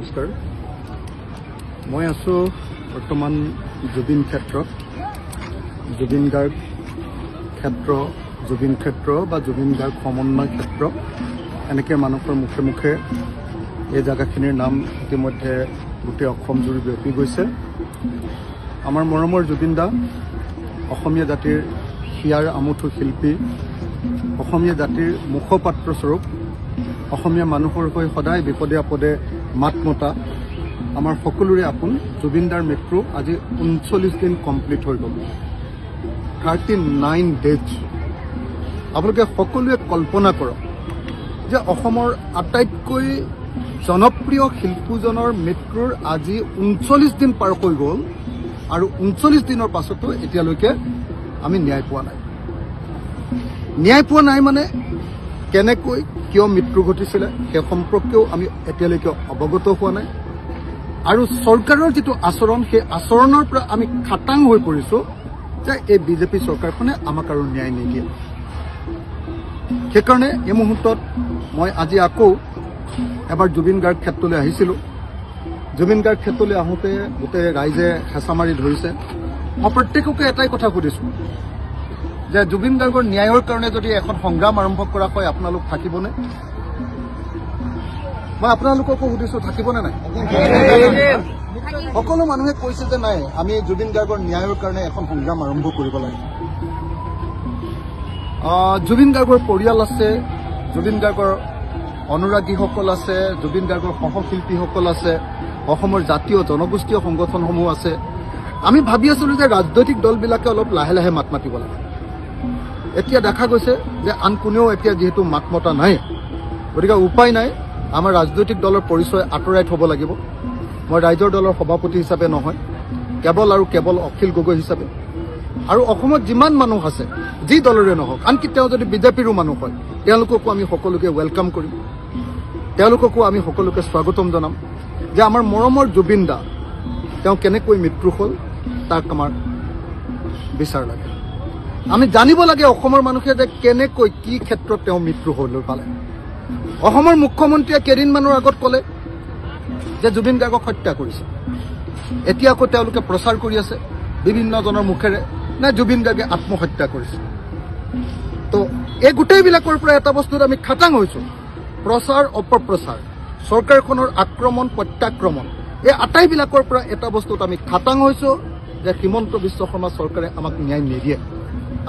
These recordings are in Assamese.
নমস্কাৰ মই আছো বৰ্তমান জুবিন ক্ষেত্ৰত জুবিন গাৰ্গ ক্ষেত্ৰ বা জুবিন গাৰ্গ সমন্বয় ক্ষেত্ৰ এনেকৈ মানুহৰ মুখে মুখে এই জাগাখিনিৰ নাম ইতিমধ্যে গোটেই অসম জুৰি বিয়পি গৈছে। আমাৰ মৰমৰ জুবিন দা অসমীয়া জাতিৰ হিয়াৰ আমুঠু শিল্পী, অসমীয়া জাতিৰ মুখপাত্ৰ স্বৰূপ, অসমীয়া মানুহৰ হৈ সদায় বিপদে আপদে মাত মতা আমাৰ সকলোৰে আপোন জুবিন দাৰ মৃত্যু আজি 39 দিন কমপ্লিট হৈ গ'ল। 39 ডেজ। আপোনালোকে সকলোৱে কল্পনা কৰক যে অসমৰ আটাইতকৈ জনপ্ৰিয় শিল্পীজনৰ মৃত্যুৰ আজি 39 দিন পাৰ হৈ গ'ল আৰু 39 দিনৰ পাছতো এতিয়ালৈকে আমি ন্যায় পোৱা নাই। ন্যায় পোৱা নাই মানে কেনেকৈ কিয় মৃত্যু ঘটিছিলে সেই সম্পৰ্কেও আমি এতিয়ালৈকে অৱগত হোৱা নাই আৰু চৰকাৰৰ যিটো আচৰণ সেই আচৰণৰ পৰা আমি খাটাং হৈ পৰিছোঁ যে এই বিজেপি চৰকাৰখনে আমাক আৰু ন্যায় নিদিয়ে। সেইকাৰণে এই মুহূৰ্তত মই আজি আকৌ এবাৰ জুবিন গাৰ্গ ক্ষেত্ৰলৈ আহিছিলোঁ। জুবিন গাৰ্গ ক্ষেত্ৰলৈ আহোঁতে গোটেই ৰাইজে হেঁচা মাৰি ধৰিছে। মই প্ৰত্যেককে এটাই কথা সুধিছোঁ যে জুবিন গাৰ্গৰ ন্যায়ৰ কাৰণে যদি এখন সংগ্ৰাম আৰম্ভ কৰা হয় আপোনালোক থাকিবনে? মই আপোনালোককো সুধিছোঁ থাকিবনে নাই? সকলো মানুহে কৈছে যে নাই আমি জুবিন গাৰ্গৰ ন্যায়ৰ কাৰণে এখন সংগ্ৰাম আৰম্ভ কৰিব লাগে। জুবিন গাৰ্গৰ পৰিয়াল আছে, জুবিন গাৰ্গৰ অনুৰাগীসকল আছে, জুবিন গাৰ্গৰ সহশিল্পীসকল আছে, অসমৰ জাতীয় জনগোষ্ঠীয় সংগঠনসমূহ আছে। আমি ভাবি আছিলোঁ যে ৰাজনৈতিক দলবিলাকে অলপ লাহে লাহে মাত মাতিব লাগে। এতিয়া দেখা গৈছে যে আন কোনেও এতিয়া যিহেতু মাত মতা নাই, গতিকে উপায় নাই আমাৰ ৰাজনৈতিক দলৰ পৰিচয় আঁতৰাই থ'ব লাগিব। মই ৰাইজৰ দলৰ সভাপতি হিচাপে নহয়, কেৱল আৰু কেৱল অখিল গগৈ হিচাপে আৰু অসমত যিমান মানুহ আছে যি দলৰে নহওক, আনকি তেওঁ যদি বিজেপিৰো মানুহ হয় তেওঁলোককো আমি সকলোকে ৱেলকাম কৰিম, তেওঁলোককো আমি সকলোকে স্বাগতম জনাম যে আমাৰ মৰমৰ জুবিন দা তেওঁ কেনেকৈ মৃত্যু হ'ল তাক আমাৰ বিচাৰ লাগে। আমি জানিব লাগে অসমৰ মানুহে যে কেনেকৈ কি ক্ষেত্ৰত তেওঁ মৃত্যু হৈ পালে। অসমৰ মুখ্যমন্ত্ৰীয়ে কেইদিনমানৰ আগত ক'লে যে জুবিন গাৰ্গক হত্যা কৰিছে। এতিয়া আকৌ তেওঁলোকে প্ৰচাৰ কৰি আছে বিভিন্নজনৰ মুখেৰে নে জুবিন গাৰ্গে আত্মহত্যা কৰিছে। তো এই গোটেইবিলাকৰ পৰা এটা বস্তুত আমি খাটাং হৈছোঁ, প্ৰচাৰ অপপ্ৰচাৰ, চৰকাৰখনৰ আক্ৰমণ প্ৰত্যাক্ৰমণ, এই আটাইবিলাকৰ পৰা এটা বস্তুত আমি খাটাং হৈছোঁ যে হিমন্ত বিশ্ব শৰ্মা চৰকাৰে আমাক ন্যায় নিদিয়ে।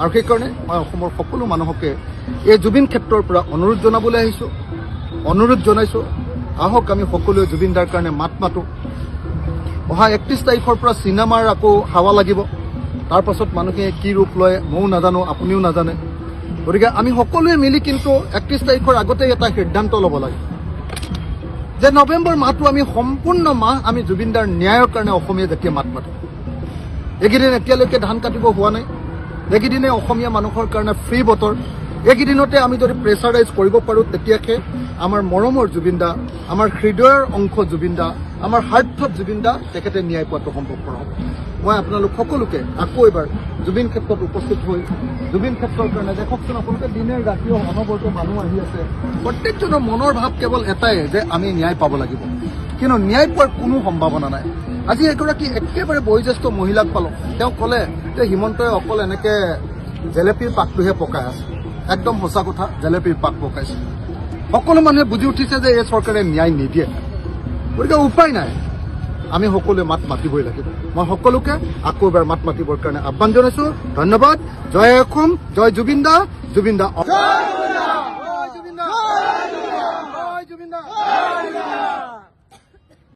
আৰু সেইকাৰণে মই অসমৰ সকলো মানুহকে এই জুবিন ক্ষেত্ৰৰ পৰা অনুৰোধ জনাইছোঁ আহক আমি সকলোৱে জুবিন দাৰ কাৰণে মাত মাতোঁ। অহা 31 তাৰিখৰ পৰা চিনেমাৰ আকৌ হাৱা লাগিব। তাৰ পাছত মানুহে কি ৰূপ লয় ময়ো নাজানো, আপুনিও নাজানে। গতিকে আমি সকলোৱে মিলি কিন্তু 31 তাৰিখৰ আগতেই এটা সিদ্ধান্ত ল'ব লাগে যে নৱেম্বৰ মাহটো আমি সম্পূৰ্ণ মাহ আমি জুবিন দাৰ ন্যায়ৰ কাৰণে অসমীয়া জাতিয়ে মাত মাতোঁ। এইকেইদিন এতিয়ালৈকে ধান কাটিব হোৱা নাই, এইকেইদিনে অসমীয়া মানুহৰ কাৰণে ফ্ৰী বতৰ। এইকেইদিনতে আমি যদি প্ৰেছাৰাইজ কৰিব পাৰোঁ তেতিয়াহে আমাৰ মৰমৰ জুবিন দা, আমাৰ হৃদয়ৰ অংশ জুবিন দা, আমাৰ হাৰ্টত জুবিন দা তেখেতে ন্যায় পোৱাটো সম্ভৱপৰ হ'ব। মই আপোনালোক সকলোকে আকৌ এবাৰ জুবিন ক্ষেত্ৰত উপস্থিত হৈ জুবিন ক্ষেত্ৰৰ কাৰণে দেখকচোন আপোনালোকে দিনে ৰাতিও অনবৰতে মানুহ আহি আছে। প্ৰত্যেকজনৰ মনৰ ভাৱ কেৱল এটাই যে আমি ন্যায় পাব লাগিব, কিন্তু ন্যায় পোৱাৰ কোনো সম্ভাৱনা নাই। আজি এগৰাকী একেবাৰে বয়োজ্যেষ্ঠ মহিলাক পালোঁ, তেওঁ ক'লে যে হিমন্তই অকল এনেকৈ জেলেপীৰ পাকটোহে পকাই আছে। একদম সঁচা কথা, জেলেপীৰ পাক পকাইছে। সকলো মানুহে বুজি উঠিছে যে এই চৰকাৰে ন্যায় নিদিয়ে। গতিকে উপায় নাই, আমি সকলোৱে মাত মাতিবই লাগিব। মই সকলোকে আকৌ এবাৰ মাত মাতিবৰ কাৰণে আহ্বান জনাইছোঁ। ধন্যবাদ। জয় অসম, জয় জুবিন দা, জুবিন দা।